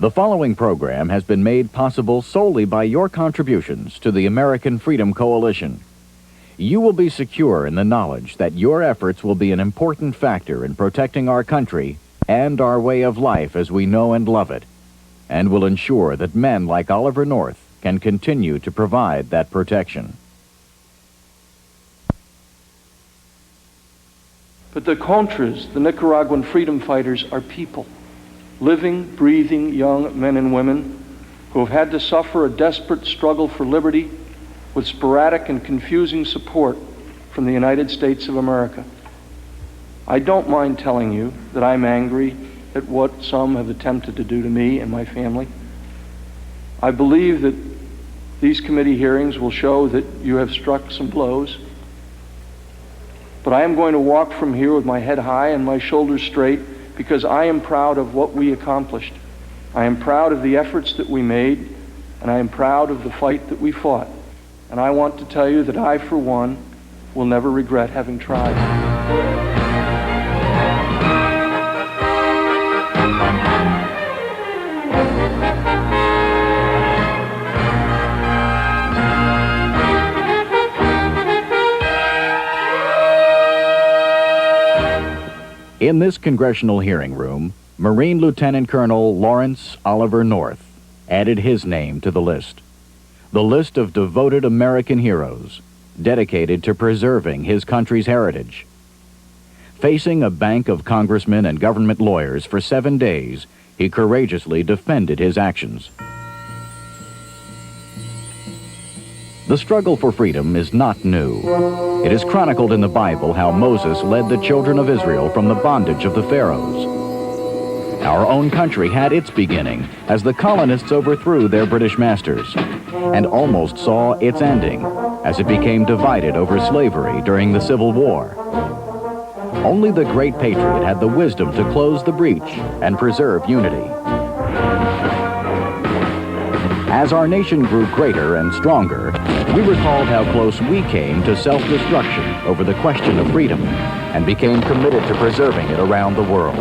The following program has been made possible solely by your contributions to the American Freedom Coalition. You will be secure in the knowledge that your efforts will be an important factor in protecting our country and our way of life as we know and love it, and will ensure that men like Oliver North can continue to provide that protection. But the Contras, the Nicaraguan freedom fighters, are people. Living, breathing young men and women who have had to suffer a desperate struggle for liberty with sporadic and confusing support from the United States of America. I don't mind telling you that I'm angry at what some have attempted to do to me and my family. I believe that these committee hearings will show that you have struck some blows. But I am going to walk from here with my head high and my shoulders straight, because I am proud of what we accomplished. I am proud of the efforts that we made, and I am proud of the fight that we fought. And I want to tell you that I, for one, will never regret having tried. In this congressional hearing room, Marine Lieutenant Colonel Lawrence Oliver North added his name to the list of devoted American heroes dedicated to preserving his country's heritage. Facing a bank of congressmen and government lawyers for 7 days, he courageously defended his actions. The struggle for freedom is not new. It is chronicled in the Bible how Moses led the children of Israel from the bondage of the Pharaohs. Our own country had its beginning as the colonists overthrew their British masters, and almost saw its ending as it became divided over slavery during the Civil War. Only the great patriot had the wisdom to close the breach and preserve unity. As our nation grew greater and stronger, we recalled how close we came to self-destruction over the question of freedom and became committed to preserving it around the world.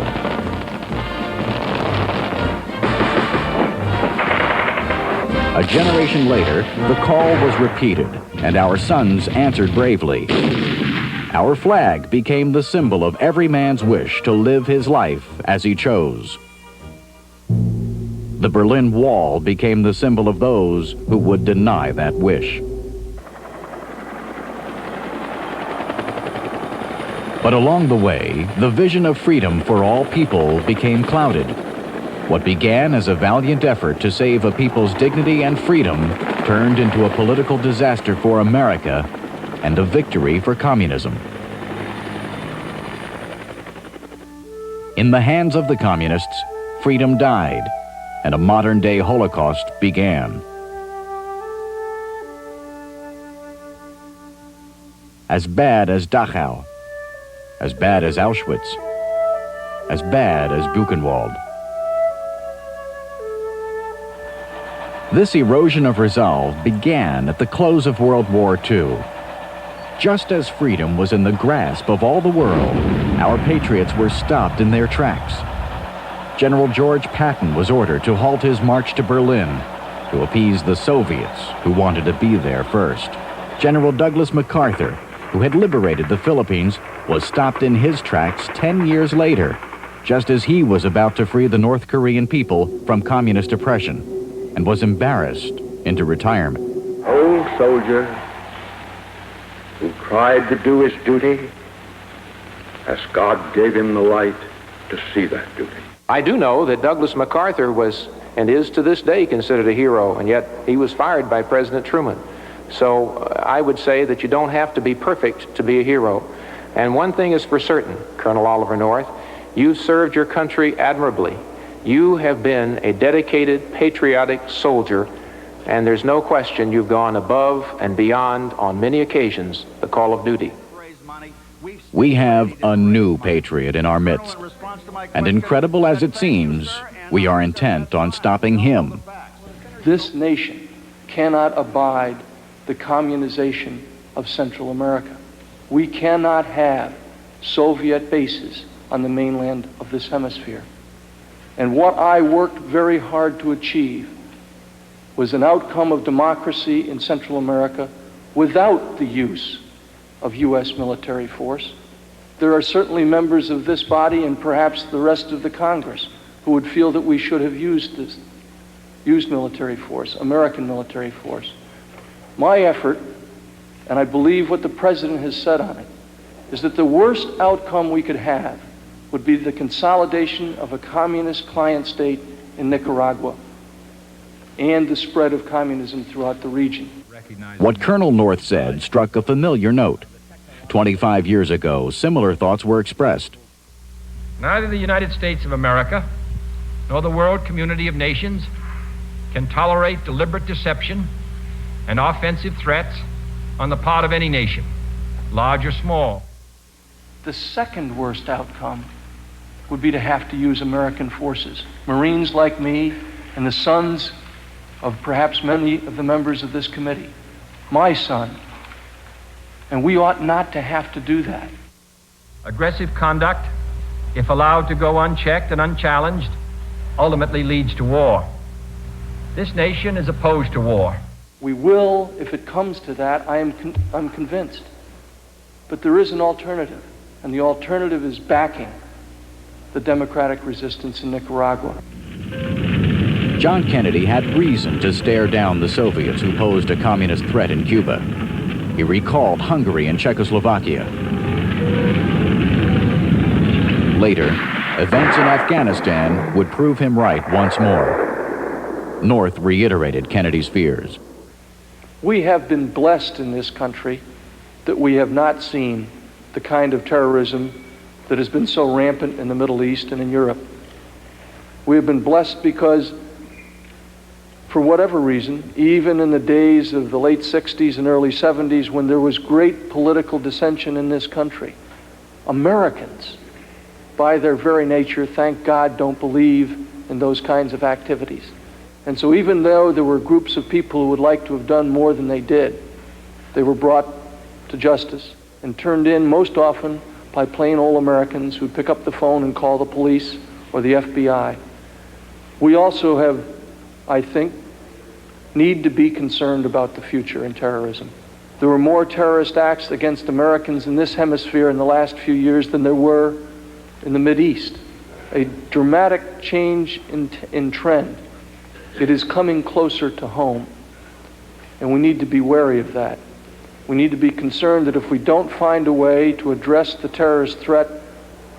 A generation later, the call was repeated, and our sons answered bravely. Our flag became the symbol of every man's wish to live his life as he chose. The Berlin Wall became the symbol of those who would deny that wish. But along the way, the vision of freedom for all people became clouded. What began as a valiant effort to save a people's dignity and freedom turned into a political disaster for America and a victory for communism. In the hands of the communists, freedom died, and a modern-day Holocaust began. As bad as Dachau, as bad as Auschwitz, as bad as Buchenwald. This erosion of resolve began at the close of World War II. Just as freedom was in the grasp of all the world, our patriots were stopped in their tracks. General George Patton was ordered to halt his march to Berlin to appease the Soviets who wanted to be there first. General Douglas MacArthur, who had liberated the Philippines, was stopped in his tracks 10 years later, just as he was about to free the North Korean people from communist oppression, and was embarrassed into retirement. Old soldier who tried to do his duty as God gave him the light to see that duty. I do know that Douglas MacArthur was and is to this day considered a hero, and yet he was fired by President Truman. So I would say that you don't have to be perfect to be a hero. And one thing is for certain, Colonel Oliver North, you served your country admirably. You have been a dedicated, patriotic soldier, and there's no question you've gone above and beyond on many occasions the call of duty. We have a new patriot in our midst, and incredible as it seems, we are intent on stopping him. This nation cannot abide the communization of Central America. We cannot have Soviet bases on the mainland of this hemisphere. And what I worked very hard to achieve was an outcome of democracy in Central America without the use of U.S. military force. There are certainly members of this body and perhaps the rest of the Congress who would feel that we should have used military force, American military force. My effort, and I believe what the President has said on it, is that the worst outcome we could have would be the consolidation of a communist client state in Nicaragua and the spread of communism throughout the region. What Colonel North said struck a familiar note. 25 years ago, similar thoughts were expressed. Neither the United States of America nor the world community of nations can tolerate deliberate deception and offensive threats on the part of any nation, large or small. The second worst outcome would be to have to use American forces. Marines like me and the sons of perhaps many of the members of this committee, my son, and we ought not to have to do that. Aggressive conduct, if allowed to go unchecked and unchallenged, ultimately leads to war. This nation is opposed to war. We will, if it comes to that, I'm convinced. But there is an alternative, and the alternative is backing the democratic resistance in Nicaragua. John Kennedy had reason to stare down the Soviets who posed a communist threat in Cuba. He recalled Hungary and Czechoslovakia. Later, events in Afghanistan would prove him right once more. North reiterated Kennedy's fears. We have been blessed in this country that we have not seen the kind of terrorism that has been so rampant in the Middle East and in Europe. We have been blessed because, for whatever reason, even in the days of the late 60s and early 70s, when there was great political dissension in this country, Americans, by their very nature, thank God, don't believe in those kinds of activities. And so even though there were groups of people who would like to have done more than they did, they were brought to justice and turned in most often by plain old Americans who'd pick up the phone and call the police or the FBI. We also have, I think, need to be concerned about the future in terrorism. There were more terrorist acts against Americans in this hemisphere in the last few years than there were in the Mideast. A dramatic change in trend. It is coming closer to home, and we need to be wary of that. We need to be concerned that if we don't find a way to address the terrorist threat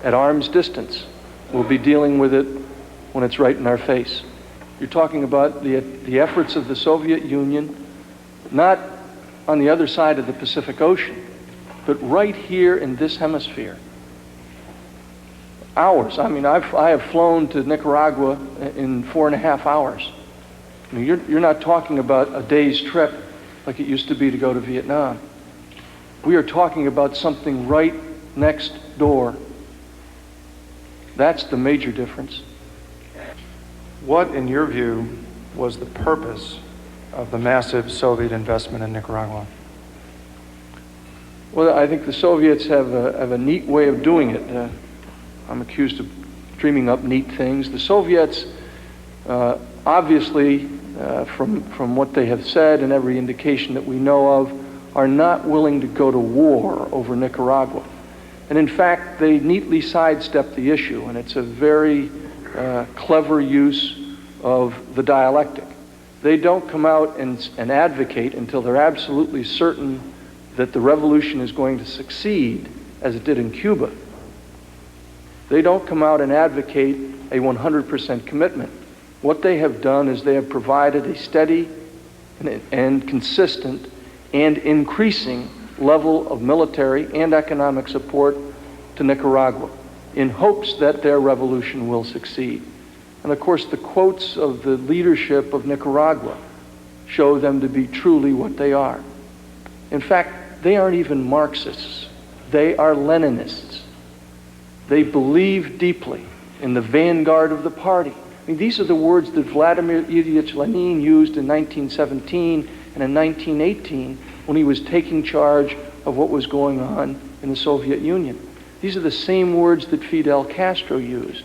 at arm's distance, we'll be dealing with it when it's right in our face. You're talking about the efforts of the Soviet Union, not on the other side of the Pacific Ocean, but right here in this hemisphere. Hours. I mean, I have flown to Nicaragua in 4.5 hours. I mean, you're not talking about a day's trip like it used to be to go to Vietnam. We are talking about something right next door. That's the major difference. What, in your view, was the purpose of the massive Soviet investment in Nicaragua? Well, I think the Soviets have a neat way of doing it. I'm accused of dreaming up neat things. The Soviets, obviously, from what they have said and every indication that we know of, are not willing to go to war over Nicaragua. And in fact, they neatly sidestep the issue, and it's a very clever use of the dialectic. They don't come out and advocate until they're absolutely certain that the revolution is going to succeed as it did in Cuba. They don't come out and advocate a 100% commitment. What they have done is they have provided a steady and consistent and increasing level of military and economic support to Nicaragua in hopes that their revolution will succeed. And of course, the quotes of the leadership of Nicaragua show them to be truly what they are. In fact, they aren't even Marxists. They are Leninists. They believe deeply in the vanguard of the party. I mean, these are the words that Vladimir Ilyich Lenin used in 1917 and in 1918 when he was taking charge of what was going on in the Soviet Union. These are the same words that Fidel Castro used.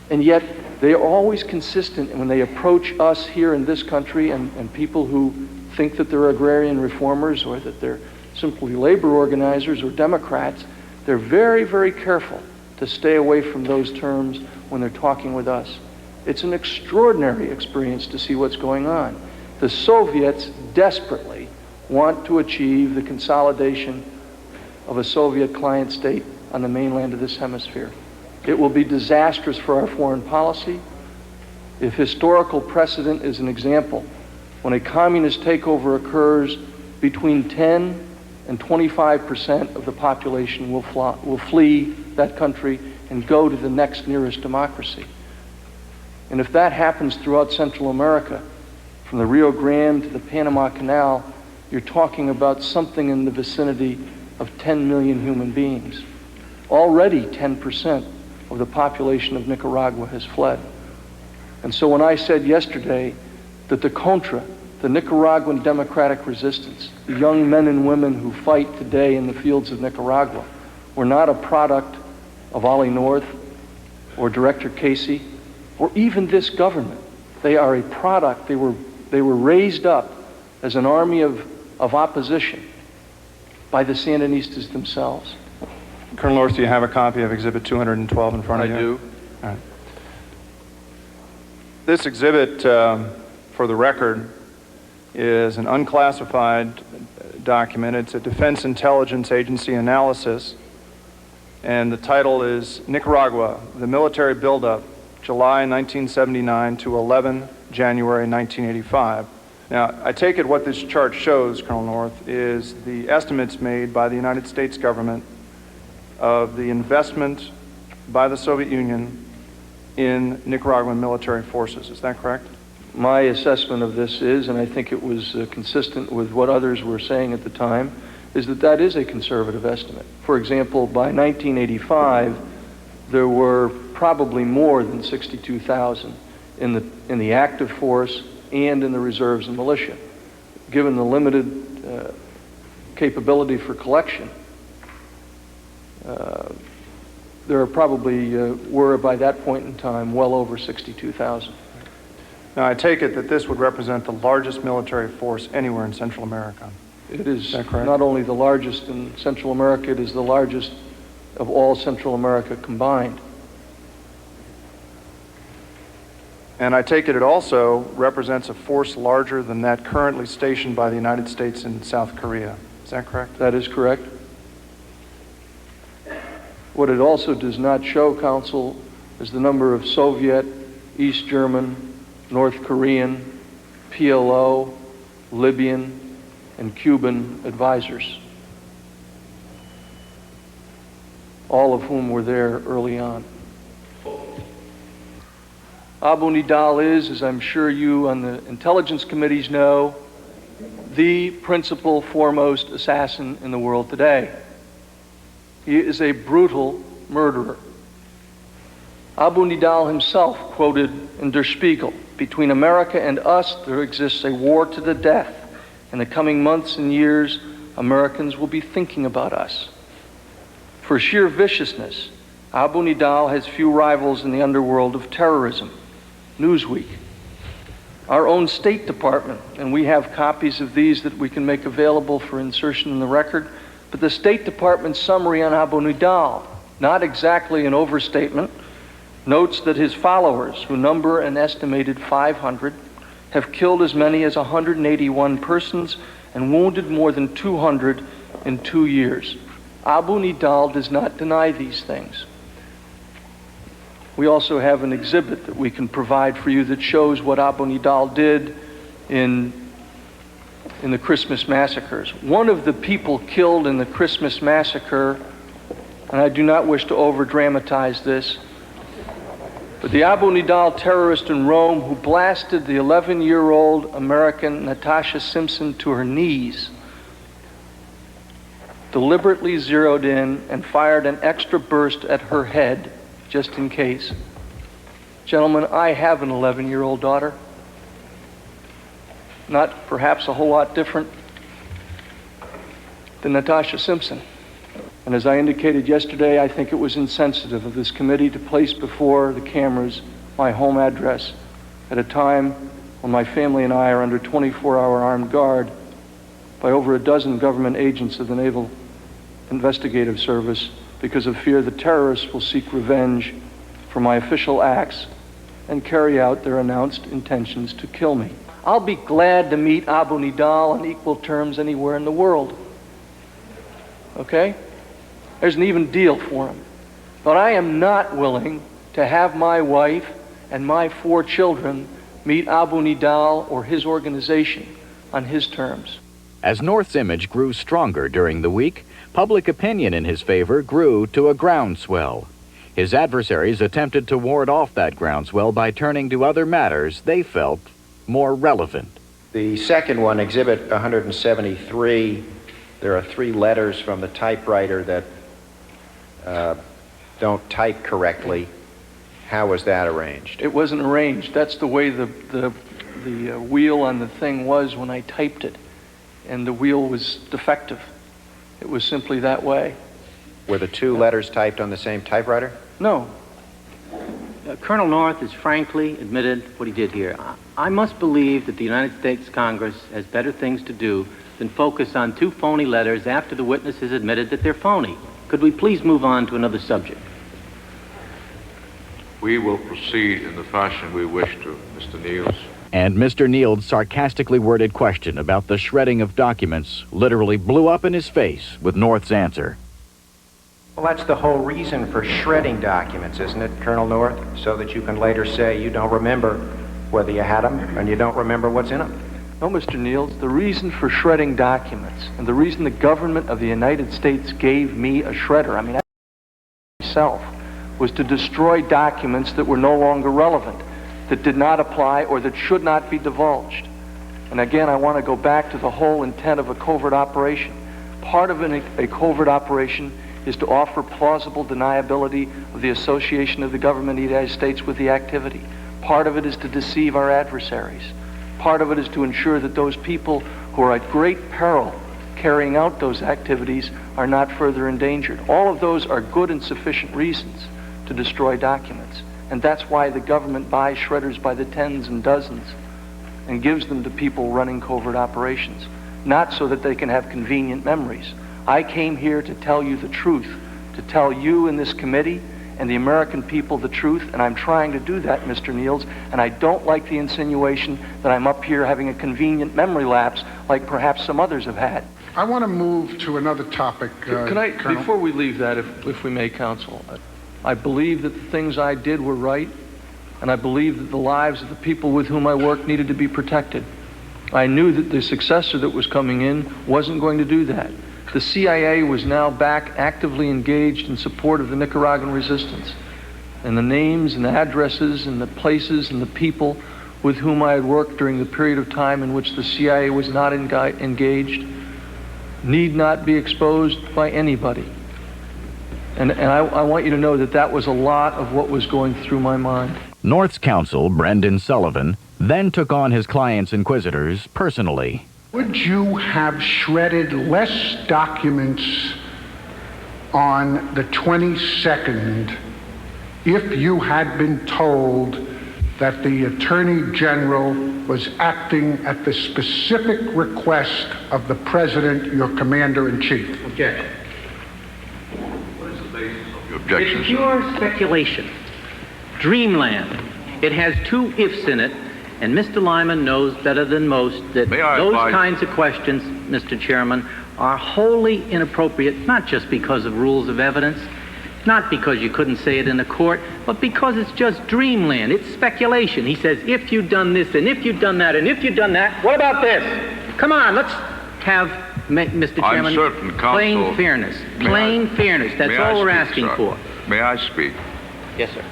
And yet, they are always consistent when they approach us here in this country and people who think that they're agrarian reformers or that they're simply labor organizers or Democrats. They're very, very careful to stay away from those terms when they're talking with us. It's an extraordinary experience to see what's going on. The Soviets desperately want to achieve the consolidation of a Soviet client state on the mainland of this hemisphere. It will be disastrous for our foreign policy. If historical precedent is an example, when a communist takeover occurs, between 10 and 25% of the population will flee that country and go to the next nearest democracy. And if that happens throughout Central America, from the Rio Grande to the Panama Canal, you're talking about something in the vicinity of 10 million human beings. Already 10% of the population of Nicaragua has fled. And so when I said yesterday that the Contra, the Nicaraguan democratic resistance, the young men and women who fight today in the fields of Nicaragua, were not a product of Ollie North or Director Casey or even this government. They are a product, they were raised up as an army of opposition by the Sandinistas themselves. Colonel North, do you have a copy of Exhibit 212 in front of you? I do. All right. This exhibit, for the record, is an unclassified document. It's a Defense Intelligence Agency analysis, and the title is Nicaragua, the Military Buildup, July 1979 to 11 January 1985. Now, I take it what this chart shows, Colonel North, is the estimates made by the United States government of the investment by the Soviet Union in Nicaraguan military forces. Is that correct? My assessment of this is, and I think it was consistent with what others were saying at the time, is that that is a conservative estimate. For example, by 1985, there were probably more than 62,000 in the active force and in the reserves and militia. Given the limited capability for collection, there are probably were by that point in time well over 62,000. Now, I take it that this would represent the largest military force anywhere in Central America. It is that correct? Not only the largest in Central America, it is the largest of all Central America combined. And I take it also represents a force larger than that currently stationed by the United States in South Korea. Is that correct? That is correct. What it also does not show, Counsel, is the number of Soviet, East German, North Korean, PLO, Libyan, and Cuban advisors, all of whom were there early on. Abu Nidal is, as I'm sure you on the intelligence committees know, the principal foremost assassin in the world today. He is a brutal murderer. Abu Nidal himself quoted in Der Spiegel, "Between America and us, there exists a war to the death. In the coming months and years, Americans will be thinking about us." For sheer viciousness, Abu Nidal has few rivals in the underworld of terrorism. Newsweek, our own State Department, and we have copies of these that we can make available for insertion in the record, but the State Department's summary on Abu Nidal, not exactly an overstatement, notes that his followers, who number an estimated 500, have killed as many as 181 persons and wounded more than 200 in 2 years. Abu Nidal does not deny these things. We also have an exhibit that we can provide for you that shows what Abu Nidal did in the Christmas massacres. One of the people killed in the Christmas massacre, and I do not wish to over-dramatize this, but the Abu Nidal terrorist in Rome who blasted the 11-year-old American Natasha Simpson to her knees, deliberately zeroed in and fired an extra burst at her head, just in case. Gentlemen, I have an 11-year-old daughter. Not perhaps a whole lot different than Natasha Simpson. And as I indicated yesterday, I think it was insensitive of this committee to place before the cameras my home address at a time when my family and I are under 24-hour armed guard by over a dozen government agents of the Naval Investigative Service because of fear that terrorists will seek revenge for my official acts and carry out their announced intentions to kill me. I'll be glad to meet Abu Nidal on equal terms anywhere in the world. Okay? There's an even deal for him. But I am not willing to have my wife and my 4 children meet Abu Nidal or his organization on his terms. As North's image grew stronger during the week, public opinion in his favor grew to a groundswell. His adversaries attempted to ward off that groundswell by turning to other matters they felt more relevant. The second one, Exhibit 173, there are 3 letters from the typewriter that don't type correctly. How was that arranged? It wasn't arranged. That's the way the wheel on the thing was when I typed it. And the wheel was defective. It was simply that way. Were the 2 letters typed on the same typewriter? No. Colonel North has frankly admitted what he did here. I must believe that the United States Congress has better things to do than focus on 2 phony letters after the witness has admitted that they're phony. Could we please move on to another subject? We will proceed in the fashion we wish to, Mr. Niels. And Mr. Neal's sarcastically worded question about the shredding of documents literally blew up in his face with North's answer. Well, that's the whole reason for shredding documents, isn't it, Colonel North? So that you can later say you don't remember whether you had them and you don't remember what's in them. No, Mr. Niels, the reason for shredding documents and the reason the government of the United States gave me a shredder, I myself, was to destroy documents that were no longer relevant, that did not apply or that should not be divulged. And again, I want to go back to the whole intent of a covert operation. Part of a covert operation is to offer plausible deniability of the association of the government of the United States with the activity. Part of it is to deceive our adversaries. Part of it is to ensure that those people who are at great peril carrying out those activities are not further endangered. All of those are good and sufficient reasons to destroy documents. And that's why the government buys shredders by the tens and dozens and gives them to people running covert operations, not so that they can have convenient memories. I came here to tell you the truth, to tell you in this committee and the American people the truth, and I'm trying to do that, Mr. Niels, and I don't like the insinuation that I'm up here having a convenient memory lapse like perhaps some others have had. I want to move to another topic, Can I, Colonel? before we leave that, if we may, Counsel, I believe that the things I did were right, and I believe that the lives of the people with whom I worked needed to be protected. I knew that the successor that was coming in wasn't going to do that. The CIA was now back actively engaged in support of the Nicaraguan resistance. And the names and the addresses and the places and the people with whom I had worked during the period of time in which the CIA was not engaged need not be exposed by anybody. And I want you to know that that was a lot of what was going through my mind. North's counsel, Brendan Sullivan, then took on his client's inquisitors personally. Would you have shredded less documents on the 22nd if you had been told that the Attorney General was acting at the specific request of the President, your Commander-in-Chief? Objection. What is the basis of your objection, It's sir? pure speculation. Dreamland. It has 2 ifs in it, and Mr. Lyman knows better than most that those kinds of questions, Mr. Chairman, are wholly inappropriate, not just because of rules of evidence, not because you couldn't say it in a court, but because it's just dreamland. It's speculation. He says, if you'd done this, and if you'd done that, and if you'd done that, what about this? Come on, let's have, Mr. Chairman, I'm certain, counsel, plain fairness. Plain fairness. That's all we're asking for. May I speak? Yes, sir.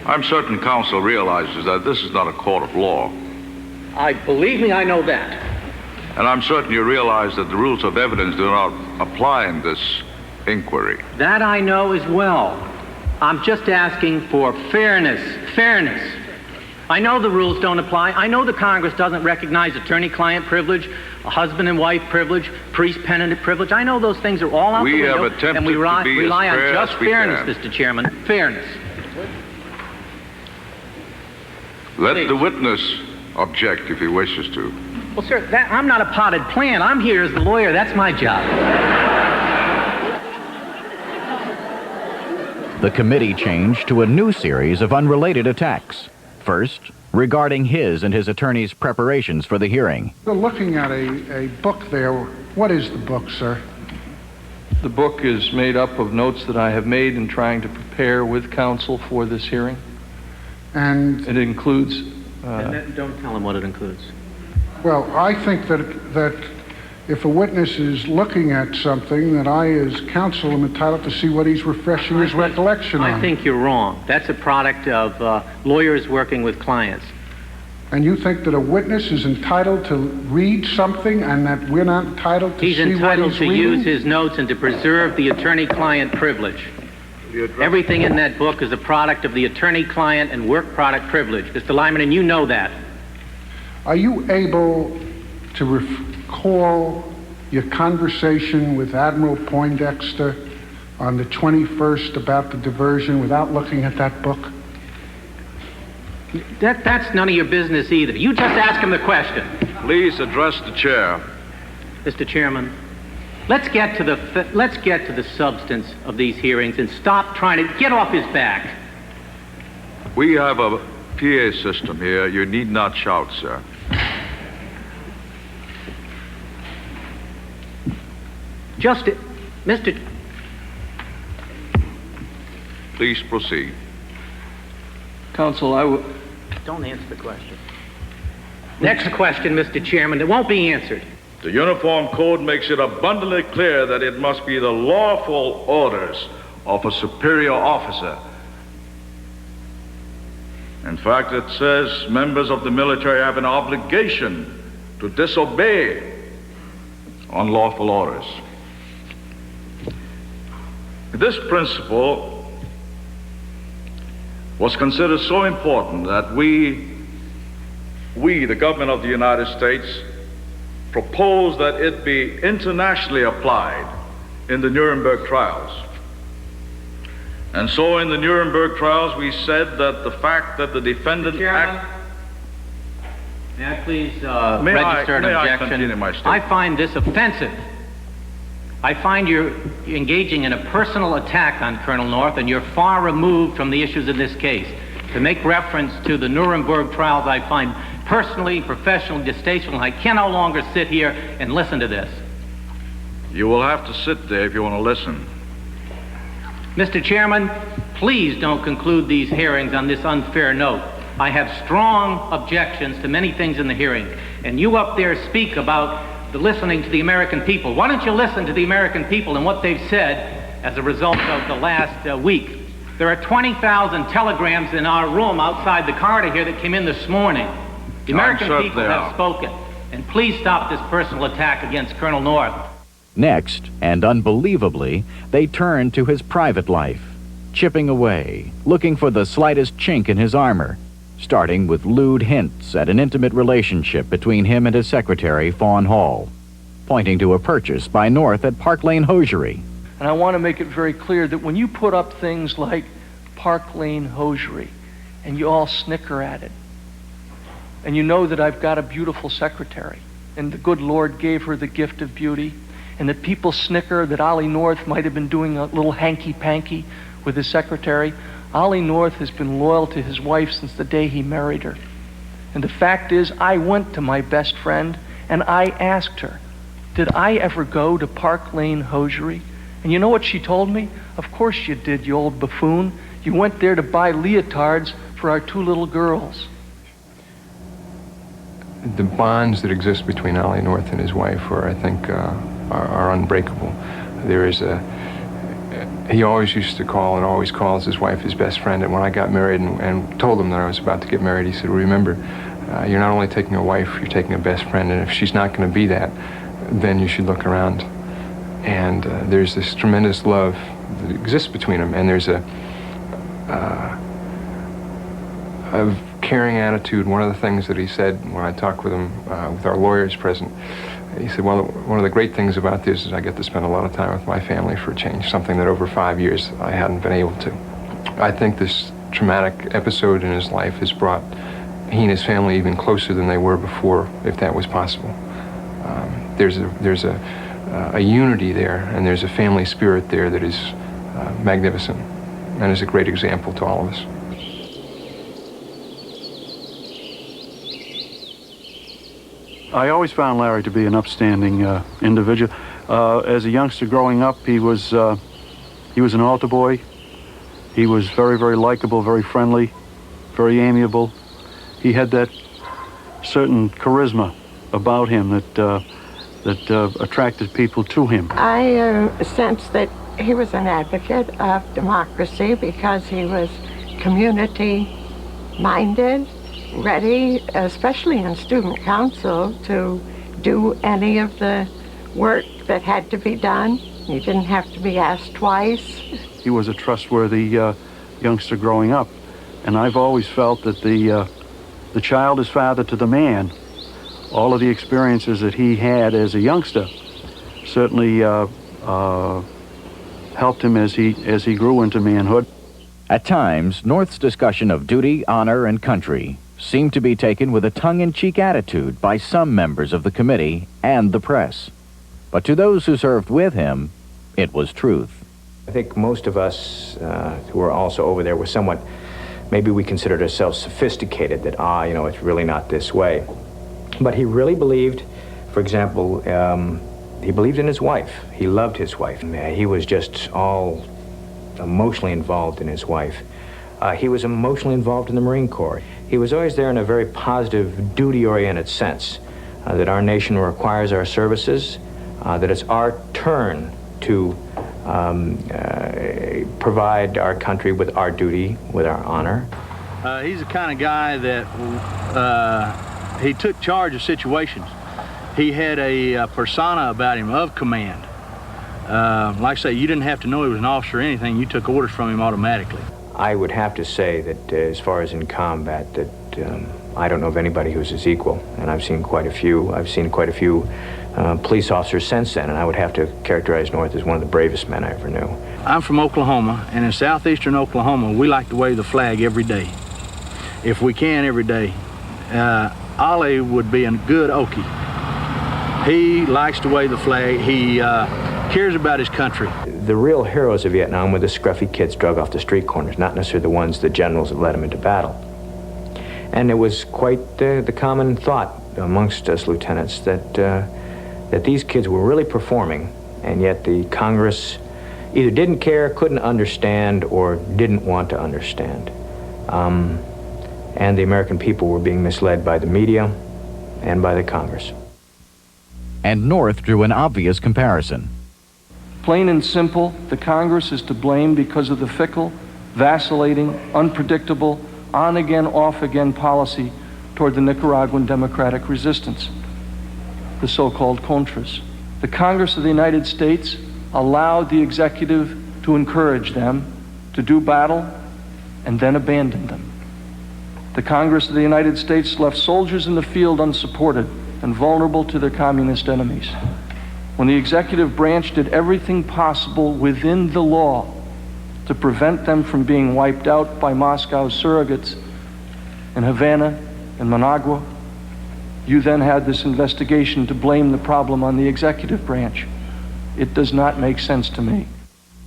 I'm certain counsel realizes that this is not a court of law. Believe me, I know that. And I'm certain you realize that the rules of evidence do not apply in this inquiry. That I know as well. I'm just asking for fairness. Fairness. I know the rules don't apply. I know the Congress doesn't recognize attorney-client privilege, a husband and wife privilege, priest-penitent privilege. I know those things are all out the window, and we rely on just fairness, Mr. Chairman. Fairness. Let the witness object if he wishes to. Well, sir, I'm not a potted plant. I'm here as the lawyer. That's my job. The committee changed to a new series of unrelated attacks. First, regarding his and his attorney's preparations for the hearing. We're looking at a book there. What is the book, sir? The book is made up of notes that I have made in trying to prepare with counsel for this hearing. And it includes... don't tell him what it includes. Well, I think that if a witness is looking at something, that I, as counsel, am entitled to see what he's refreshing his recollection on. I think you're wrong. That's a product of lawyers working with clients. And you think that a witness is entitled to read something and that we're not entitled to see what he's reading? He's entitled to use his notes and to preserve the attorney-client privilege. Everything in that book is a product of the attorney-client and work product privilege. Mr. Lyman, and you know that. Are you able to recall your conversation with Admiral Poindexter on the 21st about the diversion without looking at that book? That's none of your business either. You just ask him the question. Please address the chair. Mr. Chairman, let's get to the substance of these hearings and stop trying to get off his back. We have a PA system here. You need not shout, sir. Mr. Please proceed. Counsel, Don't answer the question. Next question, Mr. Chairman. It won't be answered. The Uniform Code makes it abundantly clear that it must be the lawful orders of a superior officer. In fact, it says members of the military have an obligation to disobey unlawful orders. This principle was considered so important that we, the government of the United States, proposed that it be internationally applied in the Nuremberg trials. And so in the Nuremberg trials, we said that the fact that the defendant... May I please register an objection? I continue my statement? I find this offensive. I find you're engaging in a personal attack on Colonel North, and you're far removed from the issues of this case. To make reference to the Nuremberg trials, I find personally, professionally distasteful, and I can no longer sit here and listen to this. You will have to sit there if you want to listen. Mr. Chairman, please don't conclude these hearings on this unfair note. I have strong objections to many things in the hearing, and you up there speak about the listening to the American people. Why don't you listen to the American people and what they've said as a result of the last week? There are 20,000 telegrams in our room outside the corridor here that came in this morning. The American people have spoken, and please stop this personal attack against Colonel North. Next, and unbelievably, they turned to his private life, chipping away, looking for the slightest chink in his armor, starting with lewd hints at an intimate relationship between him and his secretary, Fawn Hall, pointing to a purchase by North at Park Lane Hosiery. And I want to make it very clear that when you put up things like Park Lane Hosiery, and you all snicker at it, and you know that I've got a beautiful secretary, and the good Lord gave her the gift of beauty, and that people snicker that Ollie North might have been doing a little hanky-panky with his secretary. Ollie North has been loyal to his wife since the day he married her. And the fact is, I went to my best friend and I asked her, did I ever go to Park Lane Hosiery? And you know what she told me? Of course you did, you old buffoon. You went there to buy leotards for our two little girls. The bonds that exist between Ollie North and his wife are, I think, are unbreakable. There is he always used to call and always calls his wife his best friend. And when I got married and told him that I was about to get married, he said, remember, you're not only taking a wife, you're taking a best friend. And if she's not going to be that, then you should look around. And there's this tremendous love that exists between them. And there's a of caring attitude. One of the ththings that he said when I talked with him, with our lawyers present, he said, one of the great things about this is I get to spend a lot of time with my family for a change, something that over 5 years I hadn't been able to. I think this traumatic episode in his life has brought he and his family even closer than they were before, if that was possible. There's a unity there, and there's a family spirit there that is magnificent and is a great example to all of us. I always found Larry to be an upstanding individual. As a youngster growing up, he was an altar boy. He was very, very likable, very friendly, very amiable. He had that certain charisma about him that attracted people to him. I sense that he was an advocate of democracy because he was community-minded, ready, especially in student council, to do any of the work that had to be done. He didn't have to be asked twice. He was a trustworthy youngster growing up, and I've always felt that the child is father to the man. All of the experiences that he had as a youngster certainly helped him as he grew into manhood. At times, North's discussion of duty, honor, and country seemed to be taken with a tongue-in-cheek attitude by some members of the committee and the press. But to those who served with him, it was truth. I think most of us who were also over there were somewhat, maybe we considered ourselves sophisticated, that, it's really not this way. But he really believed, for example, he believed in his wife. He loved his wife. He was just all emotionally involved in his wife. He was emotionally involved in the Marine Corps. He was always there in a very positive, duty-oriented sense, that our nation requires our services, that it's our turn to provide our country with our duty, with our honor. He's the kind of guy that he took charge of situations. He had a persona about him of command. Like I say, you didn't have to know he was an officer or anything. You took orders from him automatically. I would have to say that as far as in combat, that I don't know of anybody who's his equal, and I've seen quite a few. I've seen quite a few police officers since then, and I would have to characterize North as one of the bravest men I ever knew. I'm from Oklahoma, and in southeastern Oklahoma, we like to wave the flag every day. If we can, every day. Ollie would be a good Okie. He likes to wave the flag. He cares about his country. The real heroes of Vietnam were the scruffy kids drug off the street corners, not necessarily the ones, the generals that led them into battle. And it was quite the common thought amongst us lieutenants that these kids were really performing, and yet the Congress either didn't care, couldn't understand, or didn't want to understand. And the American people were being misled by the media and by the Congress. And North drew an obvious comparison. Plain and simple, the Congress is to blame because of the fickle, vacillating, unpredictable, on-again, off-again policy toward the Nicaraguan democratic resistance, the so-called Contras. The Congress of the United States allowed the executive to encourage them to do battle and then abandon them. The Congress of the United States left soldiers in the field unsupported and vulnerable to their communist enemies. When the executive branch did everything possible within the law to prevent them from being wiped out by Moscow's surrogates in Havana and Managua, you then had this investigation to blame the problem on the executive branch. It does not make sense to me.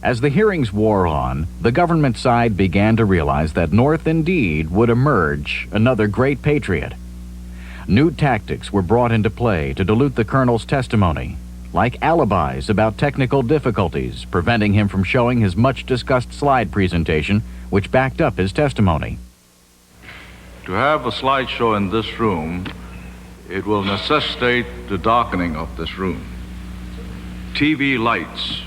As the hearings wore on, the government side began to realize that North indeed would emerge another great patriot. New tactics were brought into play to dilute the colonel's testimony, like alibis about technical difficulties, preventing him from showing his much-discussed slide presentation, which backed up his testimony. To have a slideshow in this room, it will necessitate the darkening of this room. TV lights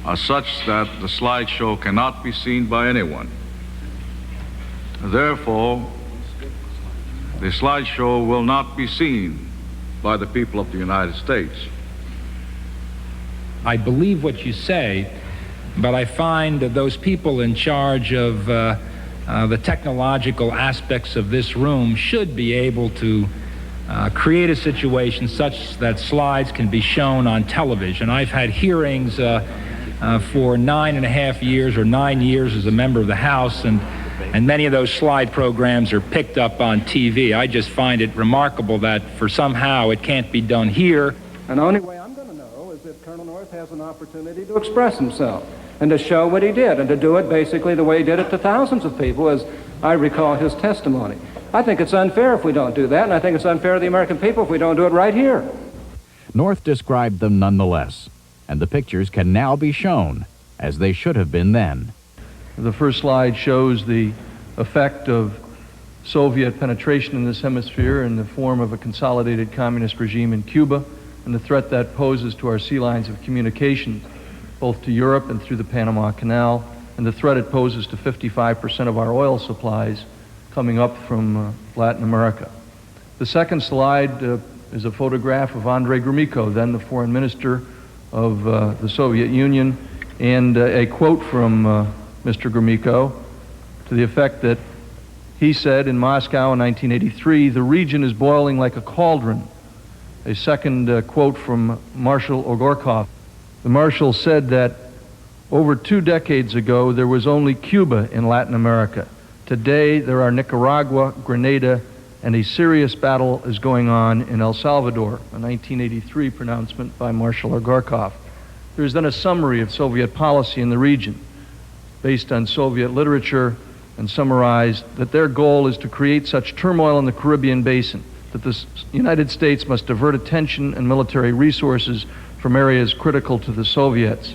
are such that the slideshow cannot be seen by anyone. Therefore, the slideshow will not be seen by the people of the United States. I believe what you say, but I find that those people in charge of the technological aspects of this room should be able to create a situation such that slides can be shown on television. I've had hearings for 9.5 years or 9 years as a member of the House, and many of those slide programs are picked up on TV. I just find it remarkable that for somehow it can't be done here. And the only way I'm going to know is if Colonel North has an opportunity to express himself and to show what he did, and to do it basically the way he did it to thousands of people, as I recall his testimony. I think it's unfair if we don't do that, and I think it's unfair to the American people if we don't do it right here. North described them nonetheless, and the pictures can now be shown, as they should have been then. The first slide shows the effect of Soviet penetration in this hemisphere in the form of a consolidated communist regime in Cuba, and the threat that poses to our sea lines of communication, both to Europe and through the Panama Canal, and the threat it poses to 55% of our oil supplies coming up from Latin America. The second slide is a photograph of Andrei Gromyko, then the foreign minister of the Soviet Union, and a quote from Mr. Gromyko to the effect that he said in Moscow in 1983, "The region is boiling like a cauldron." A second quote from Marshal Ogorkov. The Marshal said that over 2 decades ago there was only Cuba in Latin America. Today there are Nicaragua, Grenada, and a serious battle is going on in El Salvador, a 1983 pronouncement by Marshal Ogorkov. There is then a summary of Soviet policy in the region based on Soviet literature, and summarized that their goal is to create such turmoil in the Caribbean basin that the United States must divert attention and military resources from areas critical to the Soviets.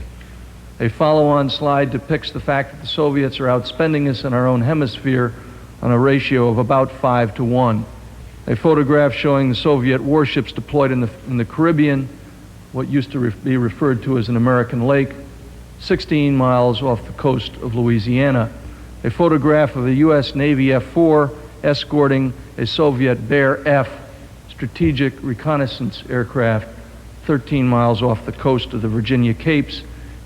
A follow-on slide depicts the fact that the Soviets are outspending us in our own hemisphere on a ratio of about 5 to 1. A photograph showing the Soviet warships deployed in the Caribbean, what used to be referred to as an American lake, 16 miles off the coast of Louisiana. A photograph of a U.S. Navy F-4 escorting a Soviet Bear F strategic reconnaissance aircraft 13 miles off the coast of the Virginia Capes,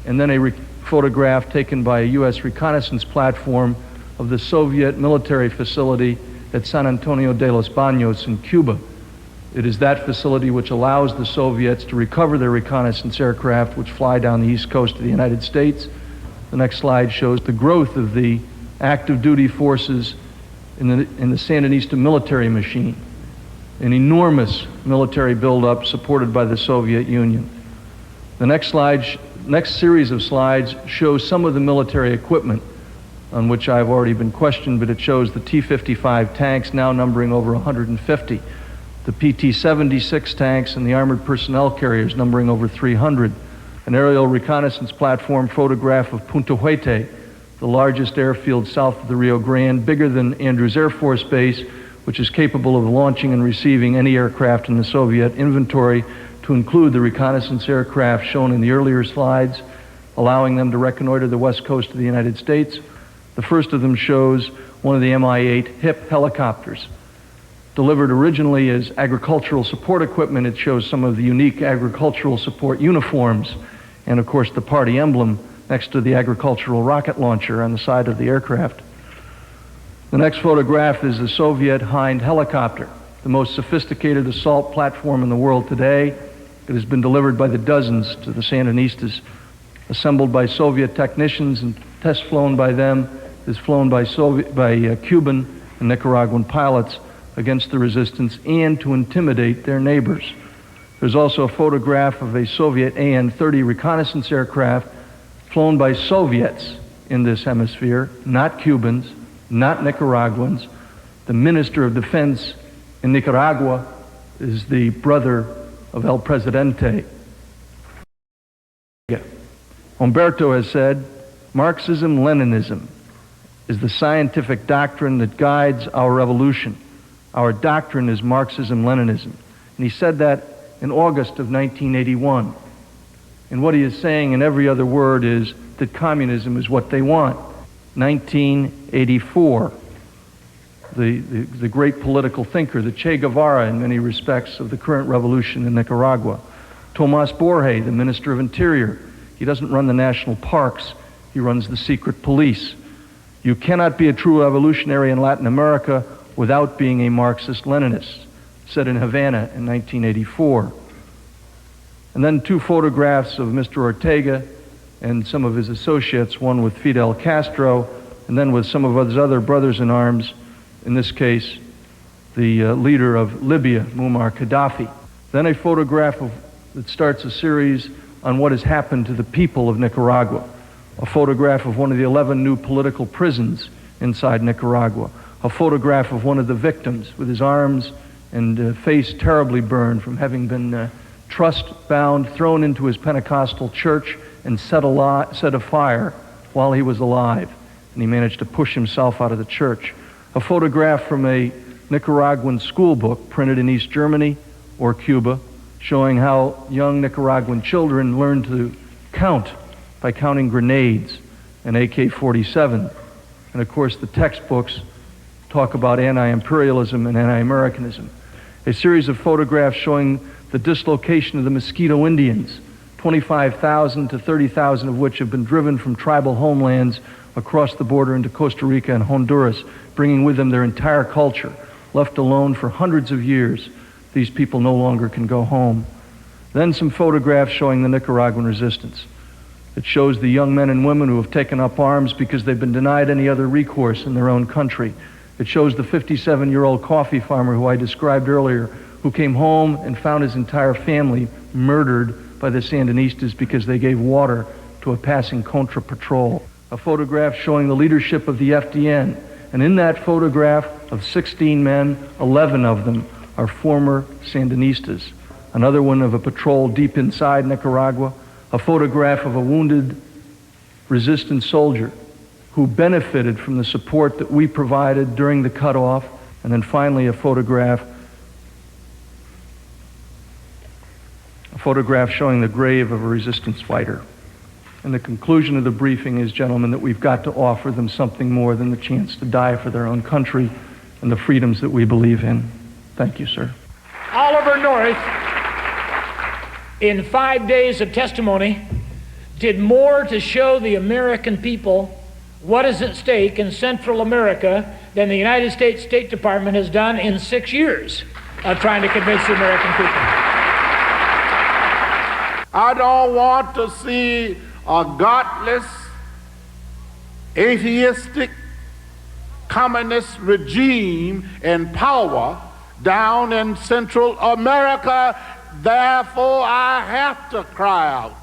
and then a photograph taken by a U.S. reconnaissance platform of the Soviet military facility at San Antonio de los Baños in Cuba. It is that facility which allows the Soviets to recover their reconnaissance aircraft which fly down the east coast of the United States. The next slide shows the growth of the active duty forces in the Sandinista military machine, an enormous military buildup supported by the Soviet Union. The next series of slides shows some of the military equipment on which I've already been questioned, but it shows the T-55 tanks now numbering over 150, the PT-76 tanks and the armored personnel carriers numbering over 300, an aerial reconnaissance platform photograph of Punta Huete, the largest airfield south of the Rio Grande, bigger than Andrews Air Force Base, which is capable of launching and receiving any aircraft in the Soviet inventory, to include the reconnaissance aircraft shown in the earlier slides, allowing them to reconnoiter the west coast of the United States. The first of them shows one of the Mi-8 HIP helicopters. Delivered originally as agricultural support equipment, it shows some of the unique agricultural support uniforms and, of course, the party emblem next to the agricultural rocket launcher on the side of the aircraft. The next photograph is the Soviet Hind helicopter, the most sophisticated assault platform in the world today. It has been delivered by the dozens to the Sandinistas, assembled by Soviet technicians and test flown by them, is flown by Cuban and Nicaraguan pilots against the resistance and to intimidate their neighbors. There's also a photograph of a Soviet AN-30 reconnaissance aircraft flown by Soviets in this hemisphere, not Cubans, not Nicaraguans. The Minister of Defense in Nicaragua is the brother of El Presidente. Umberto has said, Marxism-Leninism is the scientific doctrine that guides our revolution. Our doctrine is Marxism-Leninism. And he said that in August of 1981. And what he is saying in every other word is that communism is what they want. 1984, the great political thinker, the Che Guevara in many respects of the current revolution in Nicaragua. Tomás Borge, the Minister of Interior. He doesn't run the national parks, he runs the secret police. You cannot be a true revolutionary in Latin America without being a Marxist-Leninist, said in Havana in 1984. And then 2 photographs of Mr. Ortega and some of his associates, one with Fidel Castro, and then with some of his other brothers in arms, in this case, the leader of Libya, Muammar Gaddafi. Then a photograph that starts a series on what has happened to the people of Nicaragua. A photograph of one of the 11 new political prisons inside Nicaragua. A photograph of one of the victims with his arms and face terribly burned from having been trust-bound, thrown into his Pentecostal church and set afire while he was alive. And he managed to push himself out of the church. A photograph from a Nicaraguan school book printed in East Germany or Cuba, showing how young Nicaraguan children learned to count by counting grenades and AK-47. And of course the textbooks talk about anti-imperialism and anti-Americanism. A series of photographs showing the dislocation of the Mosquito Indians, 25,000 to 30,000 of which have been driven from tribal homelands across the border into Costa Rica and Honduras, bringing with them their entire culture. Left alone for hundreds of years, these people no longer can go home. Then some photographs showing the Nicaraguan resistance. It shows the young men and women who have taken up arms because they've been denied any other recourse in their own country. It shows the 57-year-old coffee farmer who I described earlier, who came home and found his entire family murdered by the Sandinistas because they gave water to a passing Contra patrol. A photograph showing the leadership of the FDN. And in that photograph of 16 men, 11 of them are former Sandinistas. Another one of a patrol deep inside Nicaragua. A photograph of a wounded resistance soldier who benefited from the support that we provided during the cutoff. And then finally a photograph showing the grave of a resistance fighter. And the conclusion of the briefing is, gentlemen, that we've got to offer them something more than the chance to die for their own country and the freedoms that we believe in. Thank you, sir. Oliver North, in 5 days of testimony, did more to show the American people what is at stake in Central America than the United States State Department has done in 6 years of trying to convince the American people. I don't want to see a godless, atheistic, communist regime in power down in Central America. Therefore, I have to cry out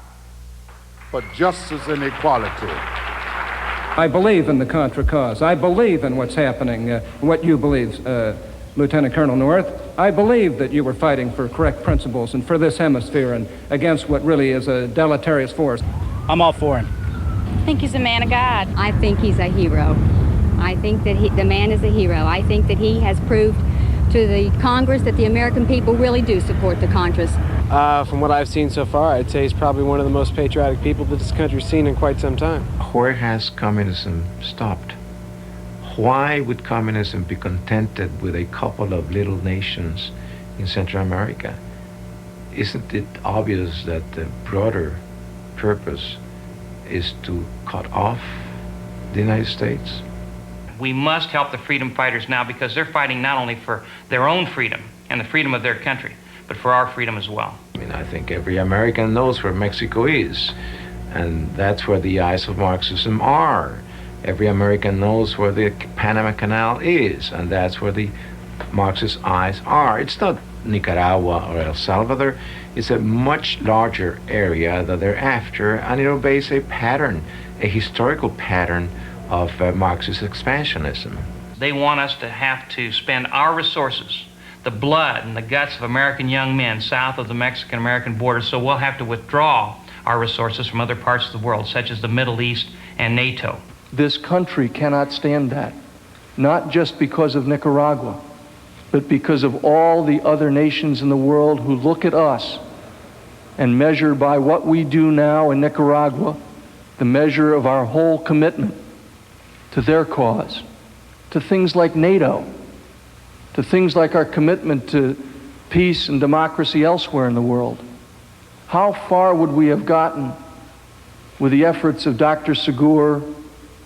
for justice and equality. I believe in the Contra cause. I believe in what's happening, what you believe, Lieutenant Colonel North. I believe that you were fighting for correct principles and for this hemisphere and against what really is a deleterious force. I'm all for him. I think he's a man of God. I think he's a hero. I think that the man is a hero. I think that he has proved to the Congress that the American people really do support the Contras. From what I've seen so far, I'd say he's probably one of the most patriotic people that this country's seen in quite some time. Where has communism stopped? Why would communism be contented with a couple of little nations in Central America? Isn't it obvious that the broader purpose is to cut off the United States? We must help the freedom fighters now because they're fighting not only for their own freedom and the freedom of their country, but for our freedom as well. I mean, I think every American knows where Mexico is, and that's where the eyes of Marxism are. Every American knows where the Panama Canal is, and that's where the Marxist eyes are. It's not Nicaragua or El Salvador. It's a much larger area that they're after, and it obeys a pattern, a historical pattern of Marxist expansionism. They want us to have to spend our resources, the blood and the guts of American young men south of the Mexican-American border, so we'll have to withdraw our resources from other parts of the world, such as the Middle East and NATO. This country cannot stand that, not just because of Nicaragua, but because of all the other nations in the world who look at us and measure by what we do now in Nicaragua, the measure of our whole commitment to their cause, to things like NATO, to things like our commitment to peace and democracy elsewhere in the world. How far would we have gotten with the efforts of Dr. Segur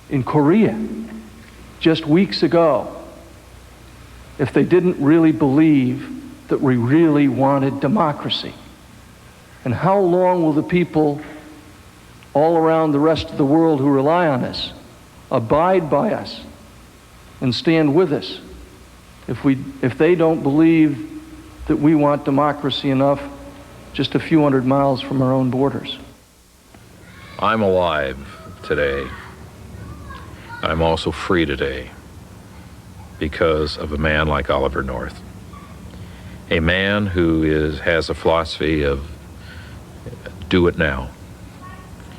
in Korea, just weeks ago if they didn't really believe that we really wanted democracy? And how long will the people all around the rest of the world who rely on us abide by us and stand with us if they don't believe that we want democracy enough just a few hundred miles from our own borders? I'm alive today. I'm also free today because of a man like Oliver North, a man who has a philosophy of do it now.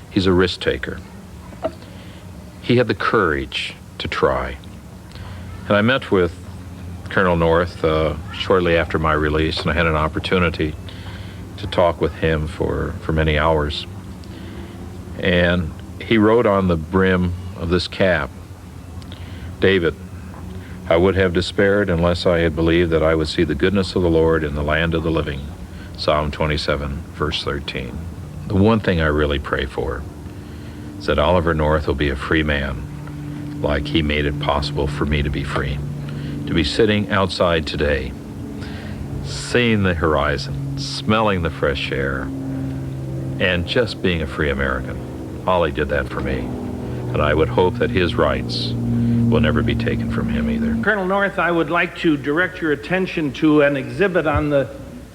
He's a risk taker. He had the courage to try. And I met with Colonel North shortly after my release, and I had an opportunity to talk with him for many hours. And he wrote on the brim of this cap, "David, I would have despaired unless I had believed that I would see the goodness of the Lord in the land of the living." Psalm 27, verse 13. The one thing I really pray for is that Oliver North will be a free man, like he made it possible for me to be free. To be sitting outside today, seeing the horizon, smelling the fresh air, and just being a free American. Ollie did that for me, and I would hope that his rights will never be taken from him either. Colonel North, I would like to direct your attention to an exhibit on the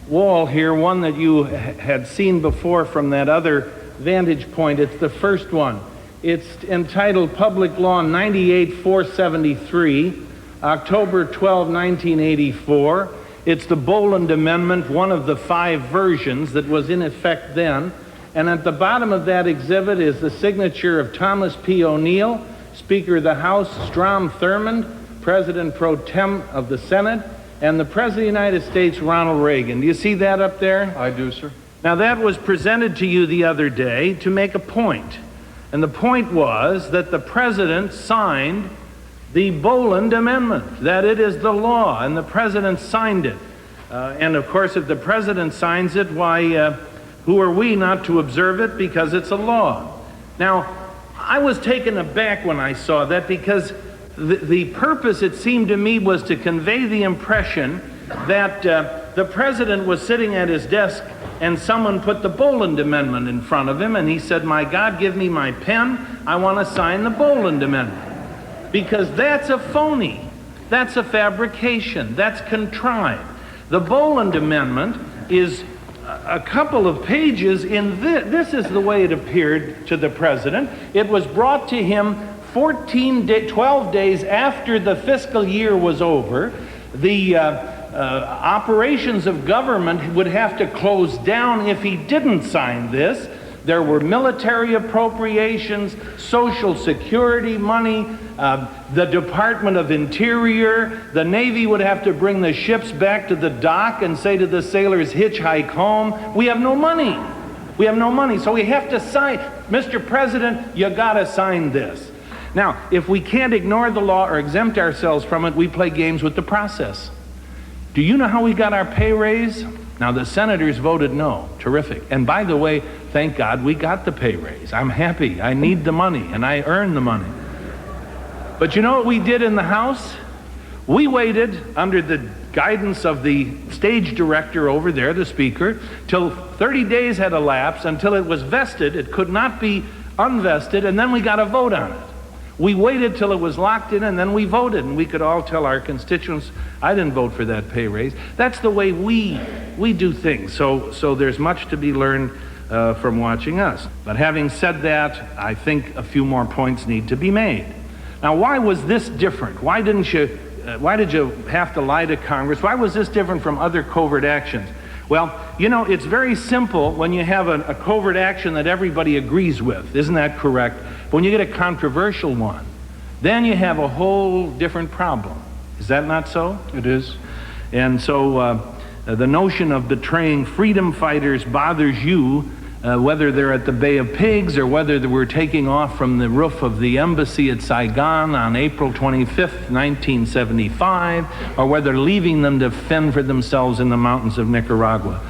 wall here, one that you had seen before from that other vantage point. It's the first one. It's entitled Public Law 98-473, October 12, 1984. It's the Boland Amendment, one of the 5 versions that was in effect then. And at the bottom of that exhibit is the signature of Thomas P. O'Neill, Speaker of the House, Strom Thurmond, President Pro Tem of the Senate, and the President of the United States, Ronald Reagan. Do you see that up there? I do, sir. Now, that was presented to you the other day to make a point. And the point was that the President signed the Boland Amendment, that it is the law, and the President signed it. And of course, if the President signs it, why, who are we not to observe it? Because it's a law. Now, I was taken aback when I saw that, because the purpose, it seemed to me, was to convey the impression that the President was sitting at his desk and someone put the Boland Amendment in front of him, and he said, "My God, give me my pen. I want to sign the Boland Amendment." Because that's a phony. That's a fabrication. That's contrived. The Boland Amendment is a couple of pages in this. This is the way it appeared to the President. It was brought to him 12 days after the fiscal year was over. The operations of government would have to close down if he didn't sign this. There were military appropriations, Social Security money, the Department of Interior. The Navy would have to bring the ships back to the dock and say to the sailors, "Hitchhike home." We have no money. We have no money, so we have to sign. Mr. President, you gotta sign this. Now, if we can't ignore the law or exempt ourselves from it, we play games with the process. Do you know how we got our pay raise? Now, the senators voted no. Terrific. And by the way, thank God we got the pay raise. I'm happy. I need the money, and I earn the money. But you know what we did in the House? We waited, under the guidance of the stage director over there, the Speaker, till 30 days had elapsed, until it was vested. It could not be unvested, and then we got a vote on it. We waited till it was locked in, and then we voted, and we could all tell our constituents, I didn't vote for that pay raise. That's the way we do things. So there's much to be learned from watching us. But having said that, I think a few more points need to be made. Now, why was this different? Why did you have to lie to Congress? Why was this different from other covert actions? Well, you know, it's very simple when you have a covert action that everybody agrees with. Isn't that correct? But when you get a controversial one, then you have a whole different problem. Is that not so? It is. And so the notion of betraying freedom fighters bothers you, whether they're at the Bay of Pigs or whether they were taking off from the roof of the embassy at Saigon on April 25th, 1975, or whether leaving them to fend for themselves in the mountains of Nicaragua.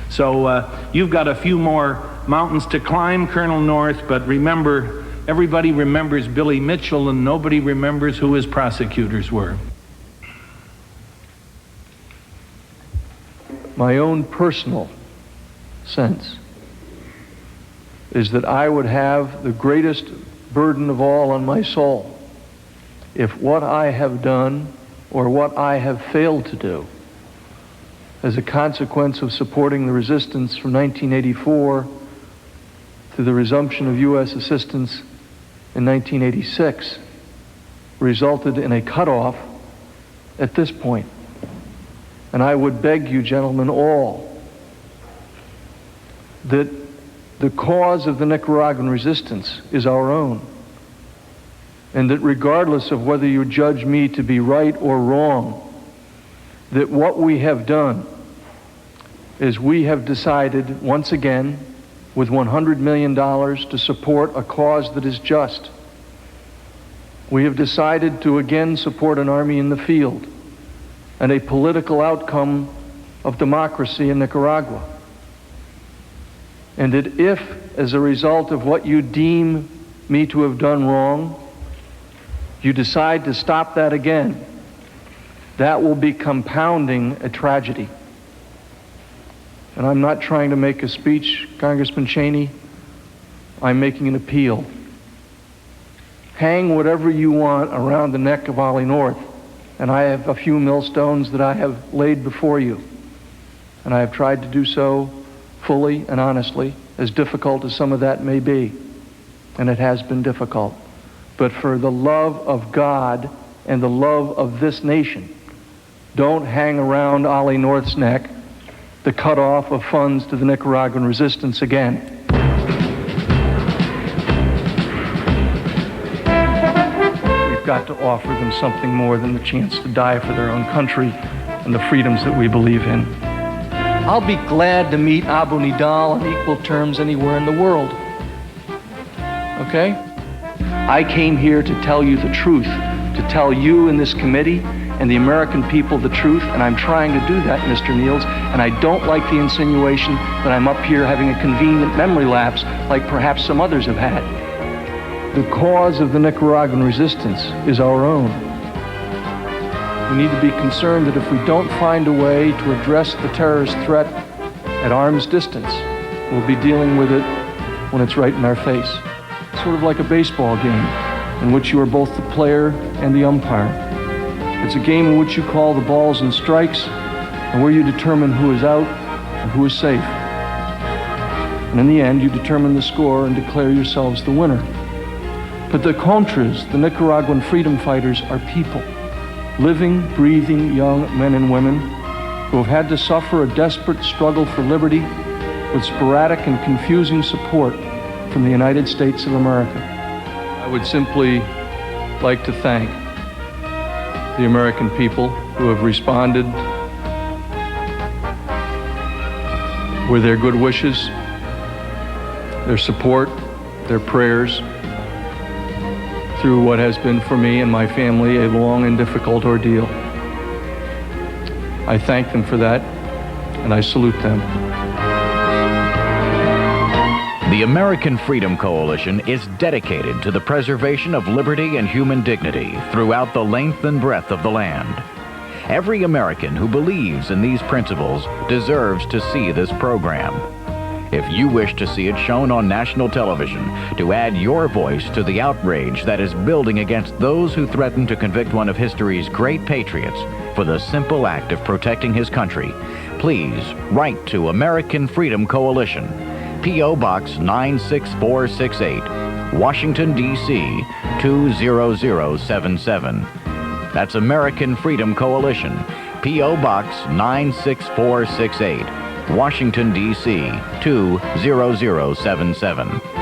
So you've got a few more mountains to climb, Colonel North, but remember, everybody remembers Billy Mitchell and nobody remembers who his prosecutors were. My own personal sense is that I would have the greatest burden of all on my soul if what I have done or what I have failed to do as a consequence of supporting the resistance from 1984 to the resumption of U.S. assistance in 1986 resulted in a cutoff at this point. And I would beg you, gentlemen, all, that the cause of the Nicaraguan resistance is our own, and that regardless of whether you judge me to be right or wrong, that what we have done is we have decided once again with $100 million to support a cause that is just. We have decided to again support an army in the field and a political outcome of democracy in Nicaragua. And that if, as a result of what you deem me to have done wrong, you decide to stop that again, that will be compounding a tragedy. And I'm not trying to make a speech, Congressman Cheney. I'm making an appeal. Hang whatever you want around the neck of Ollie North, and I have a few millstones that I have laid before you. And I have tried to do so fully and honestly, as difficult as some of that may be. And it has been difficult. But for the love of God and the love of this nation, don't hang around Ollie North's neck the cutoff of funds to the Nicaraguan resistance again. We've got to offer them something more than the chance to die for their own country and the freedoms that we believe in. I'll be glad to meet Abu Nidal on equal terms anywhere in the world. Okay? I came here to tell you the truth, to tell you in this committee and the American people the truth, and I'm trying to do that, Mr. Niels, and I don't like the insinuation that I'm up here having a convenient memory lapse like perhaps some others have had. The cause of the Nicaraguan resistance is our own. We need to be concerned that if we don't find a way to address the terrorist threat at arm's distance, we'll be dealing with it when it's right in our face. Sort of like a baseball game in which you are both the player and the umpire. It's a game in which you call the balls and strikes, and where you determine who is out and who is safe. And in the end, you determine the score and declare yourselves the winner. But the Contras, the Nicaraguan freedom fighters, are people, living, breathing young men and women who have had to suffer a desperate struggle for liberty with sporadic and confusing support from the United States of America. I would simply like to thank the American people who have responded with their good wishes, their support, their prayers, through what has been for me and my family a long and difficult ordeal. I thank them for that, and I salute them. The American Freedom Coalition is dedicated to the preservation of liberty and human dignity throughout the length and breadth of the land. Every American who believes in these principles deserves to see this program. If you wish to see it shown on national television, to add your voice to the outrage that is building against those who threaten to convict one of history's great patriots for the simple act of protecting his country, please write to American Freedom Coalition, P.O. Box 96468, Washington, D.C. 20077. That's American Freedom Coalition, P.O. Box 96468, Washington, D.C. 20077.